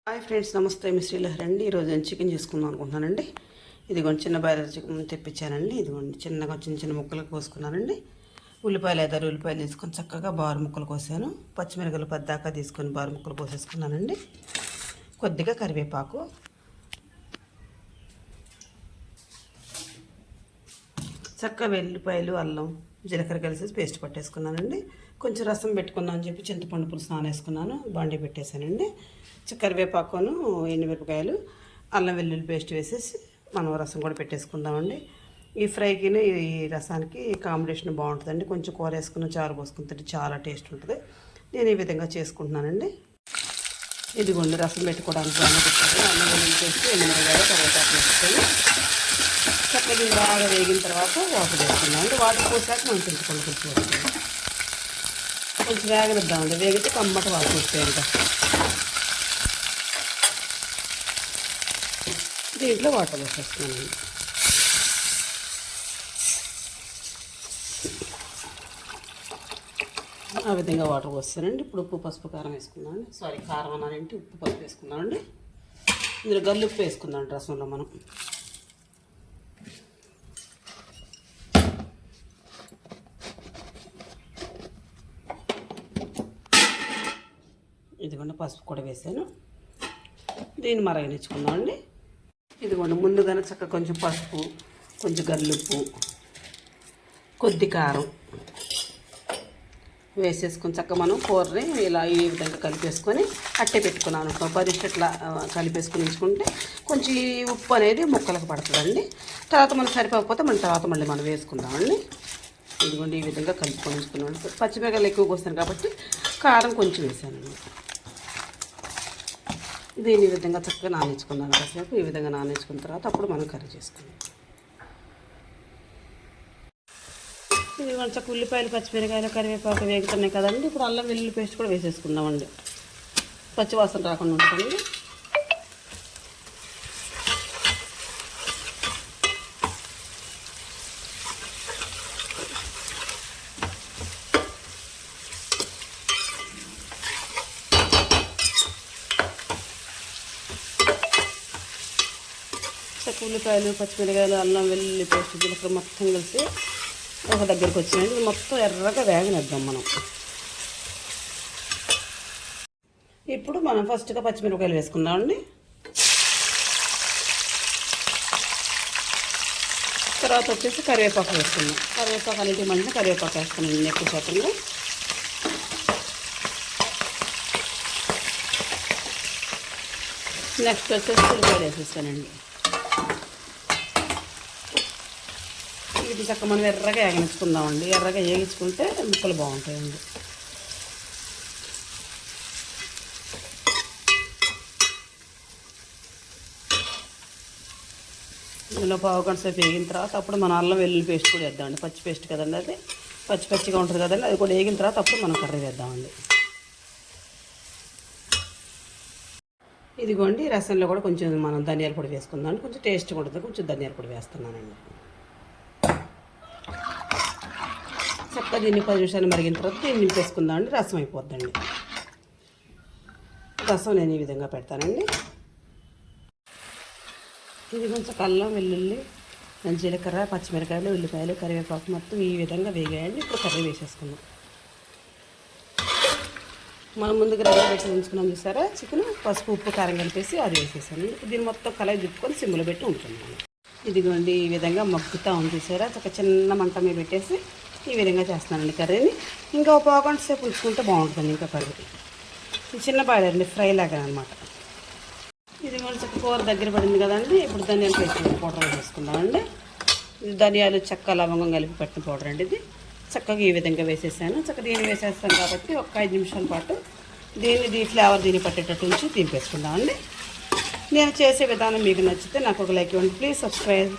Hi friends, నమస్తే. మీ శ్రీలహరి అండి. ఈరోజు నేను చికెన్ చేసుకుందాం అనుకుంటున్నానండి. ఇదిగోండి చిన్న బాయిలర్ చికెన్ తెప్పించానండి. ఇదిగోండి చిన్నగా చిన్న చిన్న ముక్కలు కోసుకున్నానండి. ఉల్లిపాయలు 5 ఉల్లిపాయలు తీసుకొని చక్కగా బారు ముక్కలు కోసాను. పచ్చిమిరపకాయలు పద్దాకా తీసుకొని బారు ముక్కలు కోసేసుకున్నానండి. కొద్దిగా కరివేపాకు, చక్కగా వెల్లిపాయలు, అల్లం, జీలకర్ర కలిసి పేస్ట్ పట్టేసుకున్నానండి. కొంచెం రసం పెట్టుకున్నాను అని చెప్పి చింతపండు పులుసు నానేసుకున్నాను. బాండి పెట్టేశానండి. కరివేపాకును, ఎండుమిరపకాయలు, అల్లం వెల్లుల్లి పేస్ట్ వేసేసి మనం రసం కూడా పెట్టేసుకుందామండి. ఈ ఫ్రైకి ఈ రసానికి కాంబినేషన్ బాగుంటుందండి. కొంచెం కూర వేసుకుని చారు పోసుకుని తింటే చాలా టేస్ట్ ఉంటుంది. నేను ఈ విధంగా చేసుకుంటున్నానండి. ఇదిగోండి రసం పెట్టుకోవడానికి అల్లం వెల్లుల్లి పేస్ట్, ఎండుమిరపకాయలు, కరివేపాకు వేసుకొని చక్కగా బాగా వేగిన తర్వాత వాటర్ వేసుకుందాం. అంటే వాటర్ పోసాక మనం చింతపండు పులుసు వేసుకుందాం. కొంచెం వేగనిద్దామండి. వేగితే కమ్మట వాటర్ వస్తాయి. ఇంకా దీంట్లో వాటర్ వేసేస్తున్నానండి. ఆ విధంగా వాటర్ పోస్తానండి. ఇప్పుడు ఉప్పు, పసుపు, కారం వేసుకుందామండి. సారీ, కారం అన్నానంటే ఉప్పు, పసుపు వేసుకుందామండి. ఇందులో గల్లుప్పు వేసుకుందామండి రసంలో మనం. ఇదిగోండి పసుపు కూడా వేసాను. దీన్ని మరగనిచ్చుకుందామండి. ఇదిగోండి ముందుగానే చక్కగా కొంచెం పసుపు, కొంచెం గల్లుప్పు, కొద్ది కారం వేసేసుకొని చక్కగా మనం కూరని ఇలా ఈ విధంగా కలిపేసుకొని అట్టే పెట్టుకున్నాను. 10 ఇట్లా కలిపేసుకుని ఉంచుకుంటే కొంచెం ఈ ఉప్పు అనేది ముక్కలకు పడుతుందండి. తర్వాత మనం సరిపోకపోతే మళ్ళీ మనం వేసుకుందామండి. ఇదిగోండి ఈ విధంగా కలుపుకొని ఉంచుకున్నాను. పచ్చిమిరపకాయలు ఎక్కువ పోస్తాను కాబట్టి కారం కొంచెం వేసానండి. దీన్ని ఈ విధంగా చక్కగా నానేసుకున్నాను. కాసేపు ఈ విధంగా నానేసుకున్న తర్వాత అప్పుడు మనం కర్రీ చేసుకుందాం. ఇది కొంచెం ఉల్లిపాయలు, పచ్చిమిరకాయలు, కరివేపాకు వేగుతున్నాయి కదండి. ఇప్పుడు అల్లం వెల్లుల్లి పేస్ట్ కూడా వేసేసుకుందామండి. పచ్చివాసన రాకుండా ఉంటుందండి. ఉల్లిపాయలు, పచ్చిమిరకాయలు, అల్లం వెల్లుల్లి పేస్ట్, జీలకర్ర మొత్తం కలిసి ఒక దగ్గరికి వచ్చినాయండి. మొత్తం ఎర్రగా వేగనిద్దాం మనం. ఇప్పుడు మనం ఫస్ట్గా పచ్చిమిరపకాయలు వేసుకుందామండి. తర్వాత వచ్చేసి కరివేపాకు వేసుకుందాం. కరివేపాకు అన్నింటి మంచిగా కరివేపాకు వేసుకున్నాను ఎక్కువ శాతంగా. నెక్స్ట్ వచ్చేసి ఉల్లిపాయలు వేసేస్తానండి. ఇది చక్కగా మనం ఎర్రగా వేగించుకుందామండి. ఎర్రగా వేగించుకుంటే ముక్కలు బాగుంటాయండి. ఇందులో పావుగంట సేపు వేగిన తర్వాత అప్పుడు మనం అల్లం వెల్లుల్లి పేస్ట్ కూడా వేద్దామండి. పచ్చి పేస్ట్ కదండి, అది పచ్చిగా ఉంటుంది కదండి. అది కూడా వేగిన తర్వాత అప్పుడు మనం కర్రీ వేద్దామండి. ఇదిగోండి రసంలో కూడా కొంచెం మనం ధనియాల పొడి వేసుకుందామండి. కొంచెం టేస్ట్ ఉంటుంది. కొంచెం ధనియాల పొడి వేస్తున్నానండి. చక్కగా దీన్ని 10 నిమిషాలు మరిగిన తర్వాత దీన్ని నింపేసుకుందామండి. రసం అయిపోద్దండి. రసం నేను ఈ విధంగా పెడతానండి. ఇది కొంచెం అల్లం వెల్లుల్లి, జీలకర్ర, పచ్చిమిరకాయలు, ఉల్లిపాయలు, కరివేపాకు మొత్తం ఈ విధంగా వేగాయండి. ఇప్పుడు కర్రీ వేసేసుకుందాం. మనం ముందుగా రెడీ పెట్టి ఉంచుకున్నాం చూసారా చికెన్, పసుపు, ఉప్పు, కారం కలిపేసి అది వేసేసాను. ఇప్పుడు దీన్ని మొత్తం కలయి తిప్పుకొని సిమ్లో పెట్టి ఉంటున్నాను. ఇదిగోండి ఈ విధంగా మగ్గుతూ ఉంది చూసారా. చక్క చిన్న మంట మీద పెట్టేసి ఈ విధంగా చేస్తున్నానండి కర్రీని. ఇంకా ఒక పావుగంట సేపు ఉంచుకుంటే బాగుంటుంది ఇంకా కర్రీ. ఇది చిన్న బాయిలర్ అండి, ఫ్రై లాగా అనమాట. ఇది కూడా చక్క కూర దగ్గర పడింది కదండి. ఇప్పుడు ధనియాలు పేస్ట్ పౌడర్ వేసుకుందామండి. ఇది ధనియాలు, చెక్క, లవంగం కలిపి పట్టిన పౌడర్ అండి. ఇది చక్కగా ఈ విధంగా వేసేసాను. చక్కగా దీన్ని వేసేస్తాను కాబట్టి ఒక 5 నిమిషాల పాటు దీన్ని ఫ్లేవర్ దీన్ని పట్టేటట్టు ఉంచి దింపేసుకుందామండి. నేను చేసే విధానం మీకు నచ్చితే నాకు ఒక లైక్ ఇవ్వండి. Please subscribe.